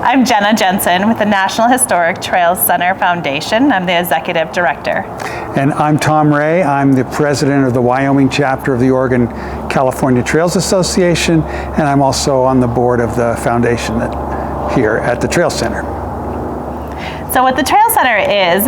I'm Gena Jensen with the National Historic Trails Center Foundation. I'm the Executive Director. And I'm Tom Ray. I'm the President of the Wyoming chapter of the Oregon California Trails Association, and I'm also on the board of the foundation here at the Trails Center. So what the Trail Center is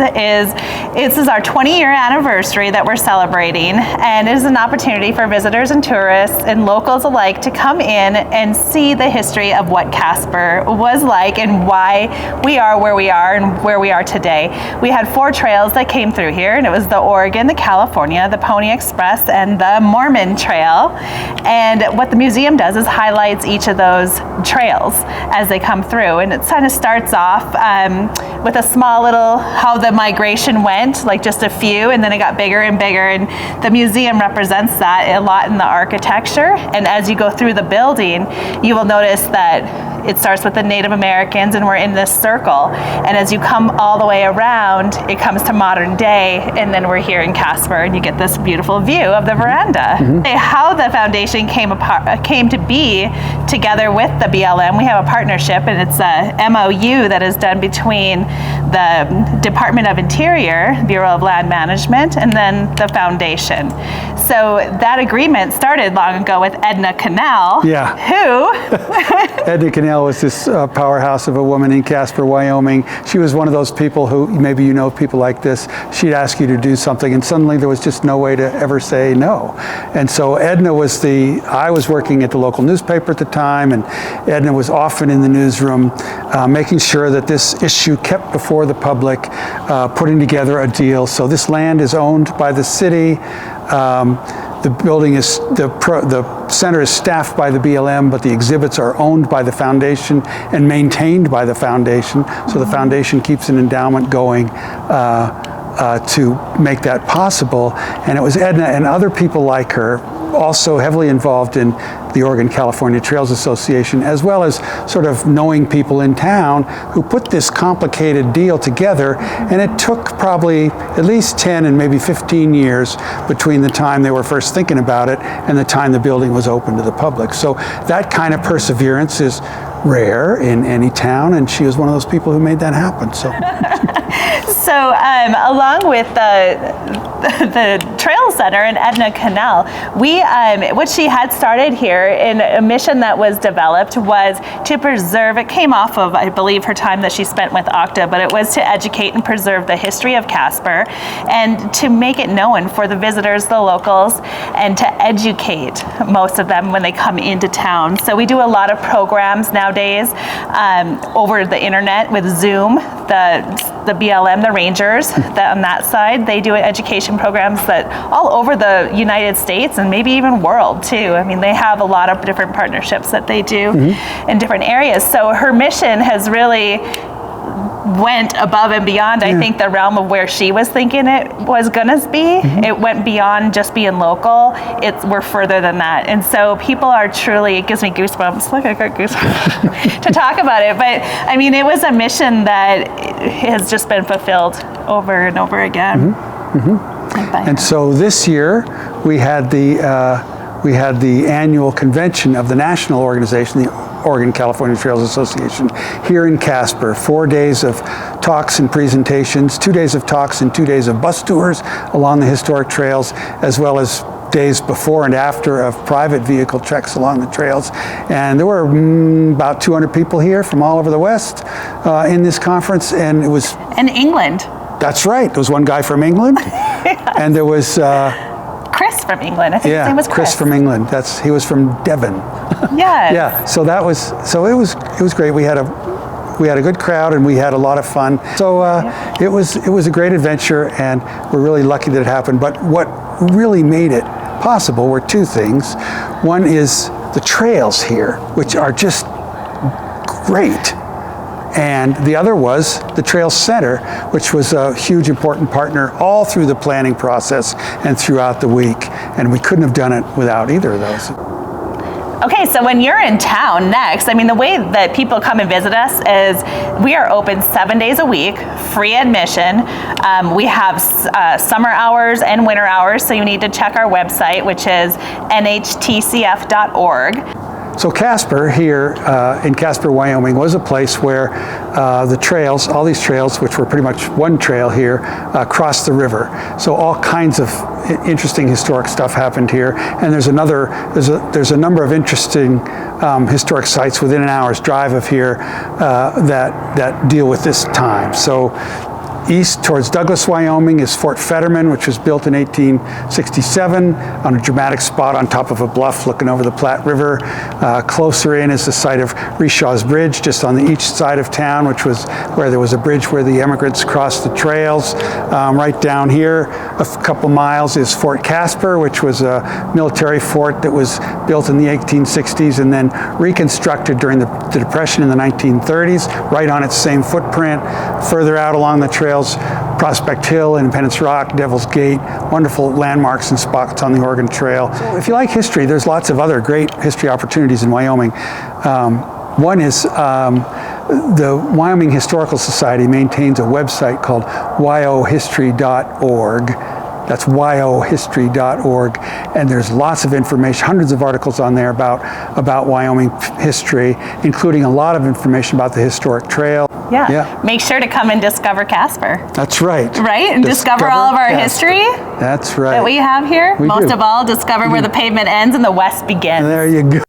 this is our 20-year anniversary that we're celebrating, and it is an opportunity for visitors and tourists and locals alike to come in and see the history of what Casper was like and why we are where we are and where we are today. We had 4 trails that came through here, and it was the Oregon, the California, the Pony Express, and the Mormon Trail. And what the museum does is highlights each of those trails as they come through, and it kind of starts off with a small little how the migration went, like just a few, and then it got bigger and bigger, and the museum represents that a lot in the architecture. And as you go through the building, you will notice that it starts with the Native Americans, and we're in this circle, and as you come all the way around, it comes to modern day, and then we're here in Casper, and you get this beautiful view of the veranda. How the foundation came to be together with the BLM, we have a partnership, and it's a MOU that is done between the Department of Interior, Bureau of Land Management, and then the foundation. So that agreement started long ago with Edna Canal, who Edna Canal was this powerhouse of a woman in Casper, Wyoming. She was one of those people who, maybe you know people like this, she'd ask you to do something and suddenly there was just no way to ever say no. And so Edna was I was working at the local newspaper at the time, and Edna was often in the newsroom making sure that this issue kept before the public, putting together a deal. So this land is owned by the city. The building is, the center is staffed by the BLM, but the exhibits are owned by the foundation and maintained by the foundation. So the foundation keeps an endowment going to make that possible. And it was Edna and other people like her, also heavily involved in the Oregon California Trails Association, as well as sort of knowing people in town, who put this complicated deal together. And it took probably at least 10 and maybe 15 years between the time they were first thinking about it and the time the building was open to the public. So that kind of perseverance is rare in any town, and she was one of those people who made that happen. So along with the Trail Center and Edna Canal, what she had started here in a mission that was developed was to preserve, it came off of, I believe, her time that she spent with OCTA, but it was to educate and preserve the history of Casper and to make it known for the visitors, the locals, and to educate most of them when they come into town. So we do a lot of programs nowadays over the internet with Zoom. The BLM, the rangers on that side, they do education programs that all over the United States and maybe even world too. I mean, they have a lot of different partnerships that they do in different areas. So her mission has really went above and beyond, I think, the realm of where she was thinking it was gonna be. It went beyond just being local. We're further than that. And so people are truly, it gives me goosebumps. Look, I got goosebumps to talk about it. But I mean, it was a mission that has just been fulfilled over and over again. And so this year we had the annual convention of the national organization, the Oregon California Trails Association, here in Casper. 4 days of talks and presentations, 2 days of talks and 2 days of bus tours along the historic trails, as well as days before and after of private vehicle treks along the trails. And there were about 200 people here from all over the West in this conference, and it was... In England. That's right. There was one guy from England, and there was... Chris from England. I think his name was Chris from England. He was from Devon. Yeah. So it was great. We had a good crowd and we had a lot of fun. So it was a great adventure, and we're really lucky that it happened. But what really made it possible were 2 things. One is the trails here, which are just great. And the other was the Trails Center, which was a huge, important partner all through the planning process and throughout the week. And we couldn't have done it without either of those. Okay, so when you're in town next, I mean, the way that people come and visit us is we are open 7 days a week, free admission. We have summer hours and winter hours, so you need to check our website, which is nhtcf.org. So Casper here in Casper, Wyoming was a place where the trails, all these trails, which were pretty much one trail here, crossed the river. So all kinds of interesting historic stuff happened here. And there's a number of interesting historic sites within an hour's drive of here that deal with this time. So east towards Douglas, Wyoming is Fort Fetterman, which was built in 1867 on a dramatic spot on top of a bluff looking over the Platte River. Closer in is the site of Reshaw's Bridge, just on the east side of town, which was where there was a bridge where the emigrants crossed the trails. Right down here, a couple miles, is Fort Casper, which was a military fort that was built in the 1860s and then reconstructed during the Depression in the 1930s, right on its same footprint. Further out along the trails, Prospect Hill, Independence Rock, Devil's Gate, wonderful landmarks and spots on the Oregon Trail. So if you like history, there's lots of other great history opportunities in Wyoming. One is the Wyoming Historical Society maintains a website called wyohistory.org. That's wyohistory.org, and there's lots of information, hundreds of articles on there about Wyoming history, including a lot of information about the historic trail. Yeah. Make sure to come and discover Casper. That's right. Right? And discover all of our history. That's right. That we have here. We Most do. of all, discover where the pavement ends and the West begins. There you go.